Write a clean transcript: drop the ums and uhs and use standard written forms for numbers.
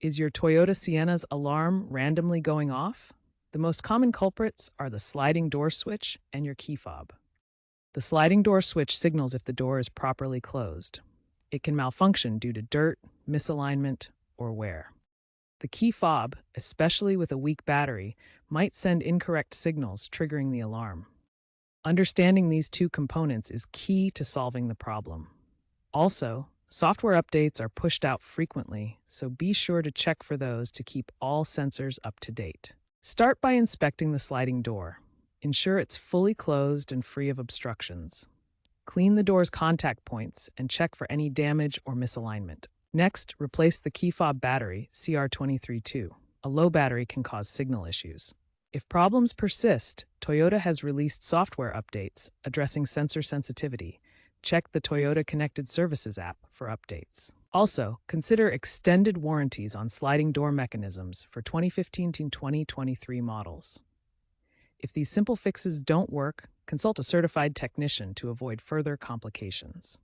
Is your Toyota Sienna's alarm randomly going off? The most common culprits are the sliding door switch and your key fob. The sliding door switch signals if the door is properly closed. It can malfunction due to dirt, misalignment, or wear. The key fob, especially with a weak battery, might send incorrect signals, triggering the alarm. Understanding these two components is key to solving the problem. Also, software updates are pushed out frequently, so be sure to check for those to keep all sensors up to date. Start by inspecting the sliding door. Ensure it's fully closed and free of obstructions. Clean the door's contact points and check for any damage or misalignment. Next, replace the key fob battery, CR232. A low battery can cause signal issues. If problems persist, Toyota has released software updates addressing sensor sensitivity. Check the Toyota Connected Services app for updates. Also, consider extended warranties on sliding door mechanisms for 2015 to 2023 models. If these simple fixes don't work, consult a certified technician to avoid further complications.